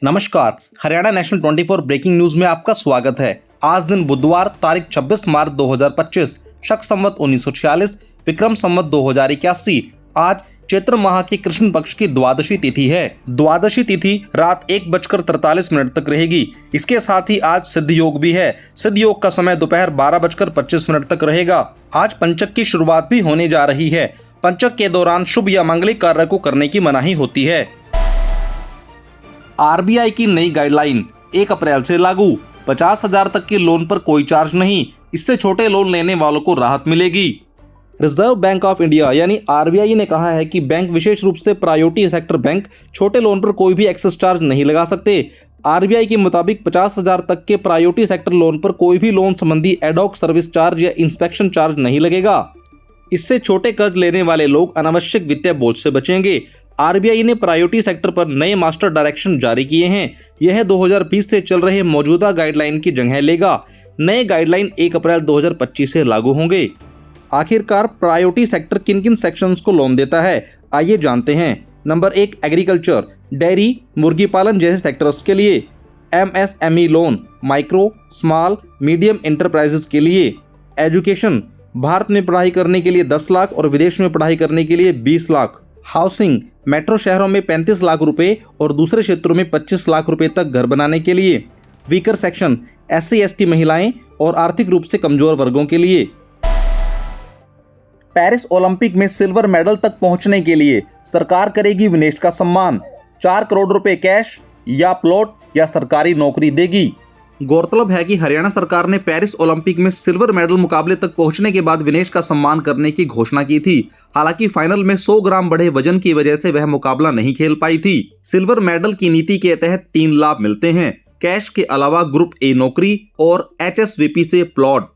नमस्कार, Haryana national 24 breaking news में आपका स्वागत है। आज दिन बुधवार तारीख 26 मार्च 2025, शक संवत 1946, विक्रम संवत 2081। आज चैत्र माह की कृष्ण पक्ष की द्वादशी तिथि है। द्वादशी तिथि रात 1:43 तक रहेगी। इसके साथ ही आज सिद्ध योग भी है। सिद्ध योग का समय दोपहर 12:25 तक रहेगा। आज पंचक की शुरुआत भी होने जा रही है। पंचक के दौरान शुभ या मांगलिक कार्य को करने की मनाही होती है। आरबीआई की नई गाइडलाइन 1 अप्रैल से लागू। 50,000 तक के लोन पर कोई चार्ज नहीं। इससे छोटे लोन लेने वालों को राहत मिलेगी। रिजर्व बैंक ऑफ इंडिया यानी आरबीआई ने कहा है कि बैंक विशेष रूप से प्रायोरिटी सेक्टर बैंक छोटे लोन पर कोई भी एक्सेस चार्ज नहीं लगा सकते। आरबीआई के मुताबिक 50,000 तक के प्रायोरिटी सेक्टर लोन पर कोई भी लोन संबंधी एडॉक सर्विस चार्ज या इंस्पेक्शन चार्ज नहीं लगेगा। इससे छोटे कर्ज लेने वाले लोग अनावश्यक वित्तीय बोझ से बचेंगे। आरबीआई ने प्रायोरिटी सेक्टर पर नए मास्टर डायरेक्शन जारी किए हैं। यह 2020 से चल रहे मौजूदा गाइडलाइन की जगह लेगा। नए गाइडलाइन 1 अप्रैल 2025 से लागू होंगे। आखिरकार प्रायोरिटी सेक्टर किन किन सेक्शंस को लोन देता है, आइए जानते हैं। नंबर 1, एग्रीकल्चर, डेयरी, मुर्गी पालन जैसे सेक्टर्स के लिए। MSME loan, micro, small, medium enterprises के लिए। एजुकेशन, भारत में पढ़ाई करने के लिए 10 लाख और विदेश में पढ़ाई करने के लिए 20 लाख। हाउसिंग, मेट्रो शहरों में 35 लाख रुपए और दूसरे क्षेत्रों में 25 लाख रुपए तक घर बनाने के लिए। वीकर सेक्शन, SC/ST महिलाएं और आर्थिक रूप से कमजोर वर्गों के लिए। पेरिस ओलंपिक में सिल्वर मेडल तक पहुंचने के लिए सरकार करेगी विनेश का सम्मान। 4 करोड़ रुपए कैश या प्लॉट या सरकारी नौकरी देगी। गौरतलब है कि हरियाणा सरकार ने पेरिस ओलंपिक में सिल्वर मेडल मुकाबले तक पहुंचने के बाद विनेश का सम्मान करने की घोषणा की थी। हालांकि फाइनल में 100 ग्राम बढ़े वजन की वजह से वह मुकाबला नहीं खेल पाई थी। सिल्वर मेडल की नीति के तहत 3 लाभ मिलते हैं, कैश के अलावा ग्रुप ए नौकरी और HSVP से प्लॉट।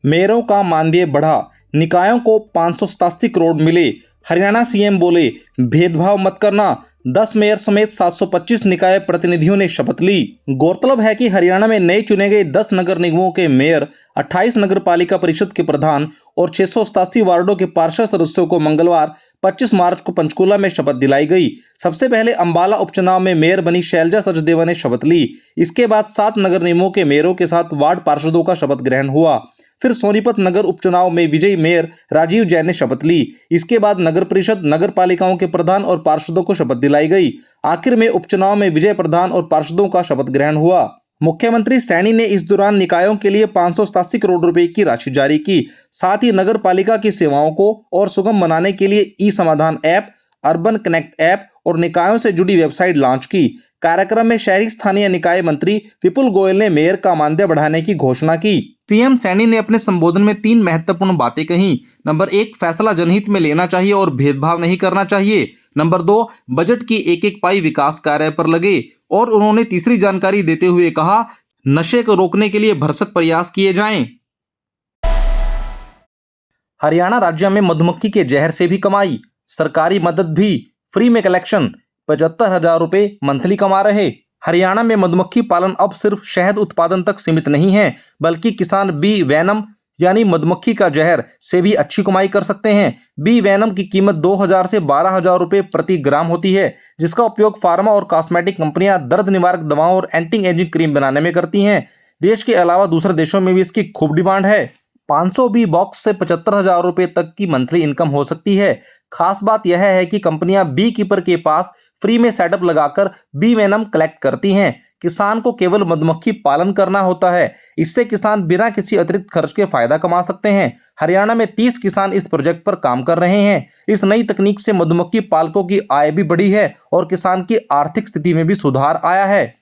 मेयरों का मानदेय बढ़ा, निकायों को 587 करोड़ मिले। हरियाणा सीएम बोले, भेदभाव मत करना। 10 मेयर समेत 725 निकाय प्रतिनिधियों ने शपथ ली। गौरतलब है कि हरियाणा में नए चुने गए 10 नगर निगमों के मेयर, 28 नगर पालिका परिषद के प्रधान और 687 वार्डों के पार्षद सदस्यों को मंगलवार 25 मार्च को पंचकूला में शपथ दिलाई गई। सबसे पहले अंबाला उपचुनाव में मेयर बनी शैलजा सचदेवा ने शपथ ली। इसके बाद 7 नगर निगमों के मेयरों के साथ वार्ड पार्षदों का शपथ ग्रहण हुआ। फिर सोनीपत नगर उपचुनाव में विजयी मेयर राजीव जैन ने शपथ ली। इसके बाद नगर परिषद, नगर पालिकाओं के प्रधान और पार्षदों को शपथ दिलाई गई। आखिर में उपचुनाव में विजय प्रधान और पार्षदों का शपथ ग्रहण हुआ। मुख्यमंत्री सैनी ने इस दौरान निकायों के लिए 587 करोड़ रुपए की राशि जारी की। साथ ही नगर पालिका की सेवाओं को और सुगम बनाने के लिए ई समाधान ऐप, अर्बन कनेक्ट ऐप और निकायों से जुड़ी वेबसाइट लॉन्च की। कार्यक्रम में शहरी स्थानीय निकाय मंत्री विपुल गोयल ने मेयर का मानदेय बढ़ाने की घोषणा की। सीएम सैनी ने अपने संबोधन में 3 महत्वपूर्ण बातें कही। नंबर 1, फैसला जनहित में लेना चाहिए और भेदभाव नहीं करना चाहिए। नंबर 2, बजट की एक एक पाई विकास कार्य पर लगे। और उन्होंने तीसरी जानकारी देते हुए कहा, नशे को रोकने के लिए भरसक प्रयास किए जाएं। हरियाणा राज्य में मधुमक्खी के जहर से भी कमाई, सरकारी मदद भी, फ्री में कलेक्शन, 75,000 रुपए मंथली कमा रहे। हरियाणा में मधुमक्खी पालन अब सिर्फ शहद उत्पादन तक सीमित नहीं है, बल्कि किसान बी वैनम यानी मधुमक्खी का जहर से भी अच्छी कमाई कर सकते हैं। बी वैनम की कीमत 2,000 से 12,000 रुपए प्रति ग्राम होती है, जिसका उपयोग फार्मा और कॉस्मेटिक कंपनियां दर्द निवारक दवाओं और एंटी एजिंग क्रीम बनाने में करती हैं। देश के अलावा दूसरे देशों में भी इसकी खूब डिमांड है। 500 बी बॉक्स से 75,000 रुपए तक की मंथली इनकम हो सकती है। खास बात यह है कि कंपनियां बी कीपर के पास फ्री में सेटअप लगाकर बी वेनम कलेक्ट करती हैं। किसान को केवल मधुमक्खी पालन करना होता है। इससे किसान बिना किसी अतिरिक्त खर्च के फायदा कमा सकते हैं। हरियाणा में 30 किसान इस प्रोजेक्ट पर काम कर रहे हैं। इस नई तकनीक से मधुमक्खी पालकों की आय भी बढ़ी है और किसान की आर्थिक स्थिति में भी सुधार आया है।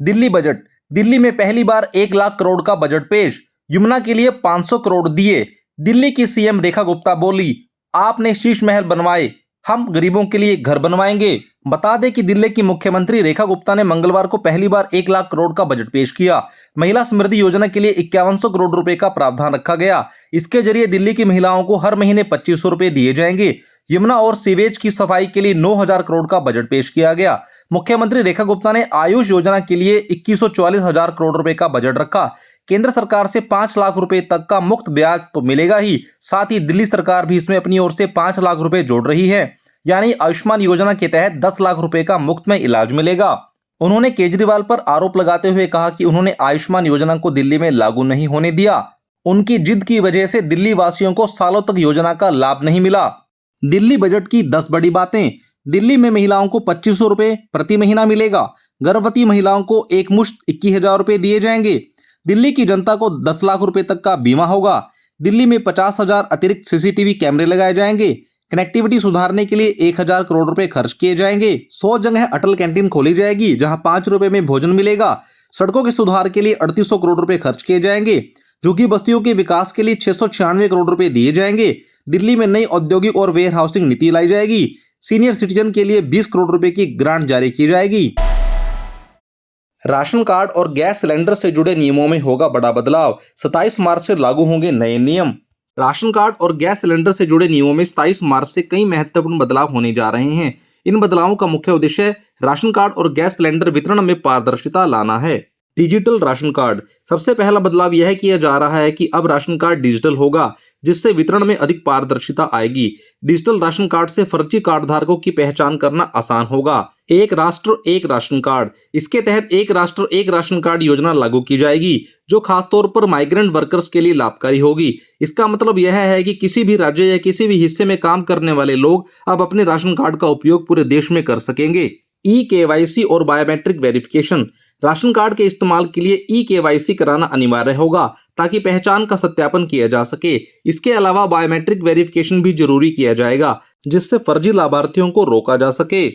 दिल्ली बजट, दिल्ली में पहली बार 1 लाख करोड़ का बजट पेश। यमुना के लिए 500 करोड़ दिए। दिल्ली की सीएम रेखा गुप्ता बोली, आपने शीश महल बनवाए, हम गरीबों के लिए घर बनवाएंगे। बता दें कि दिल्ली की मुख्यमंत्री रेखा गुप्ता ने मंगलवार को पहली बार 1 लाख करोड़ का बजट पेश किया। महिला समृद्धि योजना के लिए 5100 करोड़ रुपए का प्रावधान रखा गया। इसके जरिए दिल्ली की महिलाओं को हर महीने 2500 रुपए दिए जाएंगे। यमुना और सीवेज की सफाई के लिए 9,000 करोड़ का बजट पेश किया गया। मुख्यमंत्री रेखा गुप्ता ने आयुष योजना के लिए 21,44,000 करोड़ रुपए का बजट रखा। केंद्र सरकार से 5 लाख रुपए तक का मुफ्त ब्याज तो मिलेगा ही, साथ ही दिल्ली सरकार भी इसमें अपनी ओर से 5 लाख रुपए जोड़ रही है। यानी आयुष्मान योजना के तहत 10 लाख रुपए का मुफ्त में इलाज मिलेगा। उन्होंने केजरीवाल पर आरोप लगाते हुए कहा कि उन्होंने आयुष्मान योजना को दिल्ली में लागू नहीं होने दिया। उनकी जिद की वजह से दिल्ली वासियों को सालों तक योजना का लाभ नहीं मिला। दिल्ली बजट की 10 बड़ी बातें। दिल्ली में महिलाओं को 2500 रुपए प्रति महीना मिलेगा। गर्भवती महिलाओं को एक मुश्त 21,000 रुपए दिए जाएंगे। दिल्ली की जनता को 10 लाख रुपए तक का बीमा होगा। दिल्ली में 50,000 अतिरिक्त सीसीटीवी कैमरे लगाए जाएंगे। कनेक्टिविटी सुधारने के लिए 1,000 करोड़ रुपए खर्च किए जाएंगे। 100 जगह अटल कैंटीन खोली जाएगी जहां 5 रुपए में भोजन मिलेगा। सड़कों के सुधार के लिए 3800 करोड़ रुपए खर्च किए जाएंगे। झुग्गी बस्तियों के विकास के लिए 696 करोड़ रुपए दिए जाएंगे। दिल्ली में नई औद्योगिक और वेयर हाउसिंग नीति लाई जाएगी। सीनियर सिटीजन के लिए 20 करोड़ रुपए की ग्रांट जारी की जाएगी। राशन कार्ड और गैस सिलेंडर से जुड़े नियमों में होगा बड़ा बदलाव। 27 मार्च से लागू होंगे नए नियम। राशन कार्ड और गैस सिलेंडर से जुड़े नियमों में 27 मार्च से कई महत्वपूर्ण बदलाव होने जा रहे हैं। इन बदलावों का मुख्य उद्देश्य राशन कार्ड और गैस सिलेंडर वितरण में पारदर्शिता लाना है। Digital ration card. सबसे पहला बदलाव यह किया जा रहा है कि अब राशन कार्ड डिजिटल होगा, जिससे वितरण में अधिक पारदर्शिता आएगी। डिजिटल राशन कार्ड से फर्जी कार्ड धारकों की पहचान करना आसान होगा। एक राष्ट्र एक राशन कार्ड। इसके तहत एक राष्ट्र एक राशन कार्ड योजना लागू की जाएगी, जो खासतौर पर माइग्रेंट वर्कर्स के लिए लाभकारी होगी। इसका मतलब यह है कि किसी भी राज्य या किसी भी हिस्से में काम करने वाले लोग अब अपने राशन कार्ड का उपयोग पूरे देश में कर सकेंगे। ई-केवाईसी और बायोमेट्रिक वेरिफिकेशन। राशन कार्ड के इस्तेमाल के लिए ई-केवाईसी कराना अनिवार्य होगा ताकि पहचान का सत्यापन किया जा सके। इसके अलावा बायोमेट्रिक वेरिफिकेशन भी जरूरी किया जाएगा, जिससे फर्जी लाभार्थियों को रोका जा सके।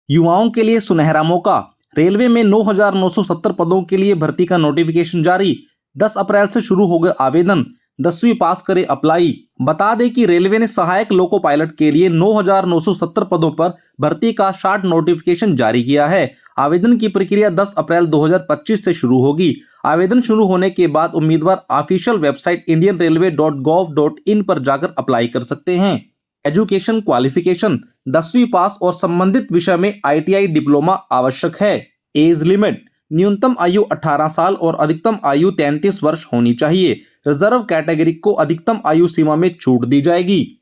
युवाओं के लिए सुनहरा मौका। रेलवे में 9,970 पदों के लिए भर्ती का नोटिफिकेशन जारी। 10 अप्रैल से शुरू हो गए आवेदन। 10वीं पास करे अप्लाई। बता दें कि रेलवे ने सहायक लोको पायलट के लिए 9,970 पदों पर भर्ती का शॉर्ट नोटिफिकेशन जारी किया है। आवेदन की प्रक्रिया 10 अप्रैल 2025 से शुरू होगी। आवेदन शुरू होने के बाद उम्मीदवार ऑफिशियल वेबसाइट indianrailway.gov.in पर जाकर अप्लाई कर सकते हैं। Education qualification. 10वीं पास और संबंधित विषय में ITI डिप्लोमा आवश्यक है। Age limit. न्यूनतम आयु 18 साल और अधिकतम आयु 33 वर्ष होनी चाहिए। रिजर्व कैटेगरी को अधिकतम आयु सीमा में छूट दी जाएगी।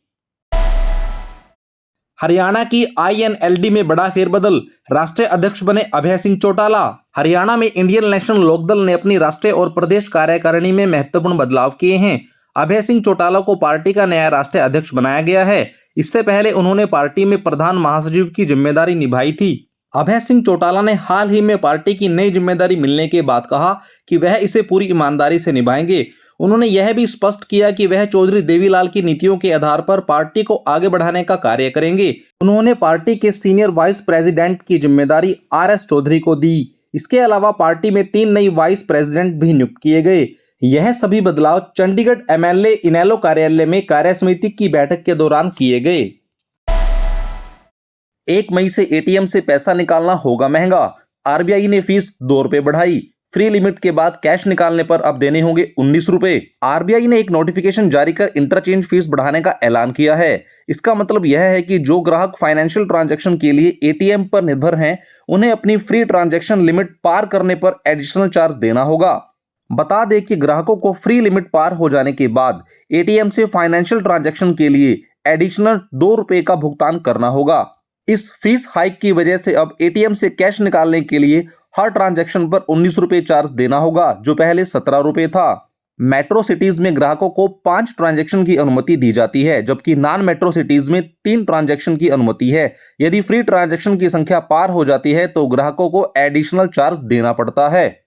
हरियाणा की INLD में बड़ा फेरबदल। राष्ट्रीय अध्यक्ष बने अभय सिंह चौटाला। हरियाणा में इंडियन नेशनल लोकदल ने अपनी राष्ट्रीय और प्रदेश कार्यकारिणी में महत्वपूर्ण बदलाव किए हैं। अभय सिंह चौटाला को पार्टी का नया राष्ट्रीय अध्यक्ष बनाया गया है। इससे पहले उन्होंने पार्टी में प्रधान महासचिव की जिम्मेदारी निभाई थी। अभय सिंह चौटाला ने हाल ही में पार्टी की नई जिम्मेदारी मिलने के बाद कहा कि वह इसे पूरी ईमानदारी से निभाएंगे। उन्होंने यह भी स्पष्ट किया कि वह चौधरी देवीलाल की नीतियों के आधार पर पार्टी को आगे बढ़ाने का कार्य करेंगे। उन्होंने पार्टी के सीनियर वाइस प्रेसिडेंट की जिम्मेदारी RS चौधरी को दी। इसके अलावा पार्टी में 3 नई वाइस प्रेसिडेंट भी नियुक्त किए गए। यह सभी बदलाव चंडीगढ़ MLA इनेलो कार्यालय में कार्य समिति की बैठक के दौरान किए गए। 1 मई से ATM से पैसा निकालना होगा महंगा। RBI ने फीस 2 रुपए बढ़ाई। फ्री लिमिट के बाद कैश निकालने पर अब देने होंगे 19 रुपए। RBI ने एक नोटिफिकेशन जारी कर इंटरचेंज फीस बढ़ाने का ऐलान किया है। इसका मतलब यह है कि जो ग्राहक फाइनेंशियल ट्रांजैक्शन के लिए ATM पर निर्भर हैं, उन्हें अपनी फ्री ट्रांजैक्शन लिमिट पार करने पर एडिशनल चार्ज देना होगा। बता दें कि ग्राहकों को फ्री लिमिट पार हो जाने के बाद ATM से फाइनेंशियल ट्रांजैक्शन के लिए एडिशनल 2 रुपए का भुगतान करना होगा। इस फीस हाइक की वजह से अब ATM से कैश निकालने के लिए हर ट्रांजैक्शन पर 19 रुपए चार्ज देना होगा, जो पहले 17 रुपए था। मेट्रो सिटीज में ग्राहकों को 5 ट्रांजैक्शन की अनुमति दी जाती है, जबकि नॉन मेट्रो सिटीज में 3 ट्रांजैक्शन की अनुमति है। यदि फ्री ट्रांजैक्शन की संख्या पार हो जाती है तो ग्राहकों को एडिशनल चार्ज देना पड़ता है।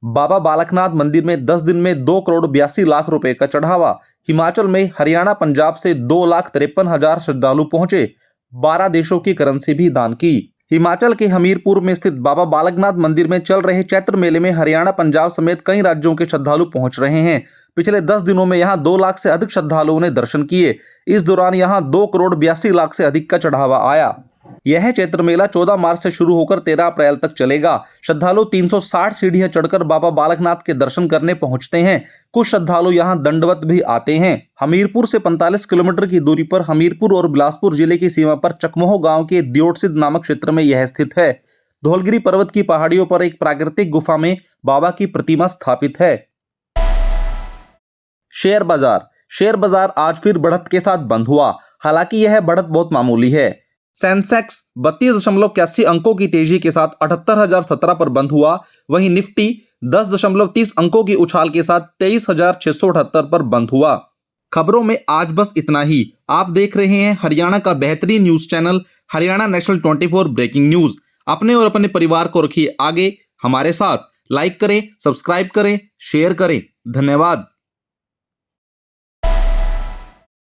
बाबा बालकनाथ मंदिर में 10 दिन में 2 करोड़ 82 लाख रुपए का चढ़ावा। हिमाचल में हरियाणा पंजाब से 2,53,000 श्रद्धालु पहुंचे। 12 देशों की करेंसी भी दान की। हिमाचल के हमीरपुर में स्थित बाबा बालकनाथ मंदिर में चल रहे चैत्र मेले में हरियाणा पंजाब समेत कई राज्यों के श्रद्धालु पहुंच रहे हैं। पिछले 10 दिनों में यहां 2 लाख से अधिक श्रद्धालुओं ने दर्शन किए। इस दौरान यहां 2 करोड़ 82 लाख से अधिक का चढ़ावा आया। यह चैत्र मेला 14 मार्च से शुरू होकर 13 अप्रैल तक चलेगा। श्रद्धालु 360 सीढ़ियां चढ़कर बाबा बालकनाथ के दर्शन करने पहुंचते हैं। कुछ श्रद्धालु यहां दंडवत भी आते हैं। हमीरपुर से 45 किलोमीटर की दूरी पर हमीरपुर और बिलासपुर जिले की सीमा पर चकमोह गांव के दियोटसिद्ध नामक क्षेत्र में यह स्थित है। धौलगिरी पर्वत की पहाड़ियों पर एक प्राकृतिक गुफा में बाबा की प्रतिमा स्थापित है। शेयर बाजार। शेयर बाजार आज फिर बढ़त के साथ बंद हुआ। हालांकि यह बढ़त बहुत मामूली है। सेंसेक्स 32.81 अंकों की तेजी के साथ 78,017 पर बंद हुआ। वहीं निफ्टी 10.30 अंकों की उछाल के साथ 23,678 पर बंद हुआ। खबरों में आज बस इतना ही। आप देख रहे हैं हरियाणा का बेहतरीन news channel Haryana national 24 breaking news. अपने और अपने परिवार को रखिए आगे हमारे साथ। लाइक करें, सब्सक्राइब करें, शेयर करें। धन्यवाद।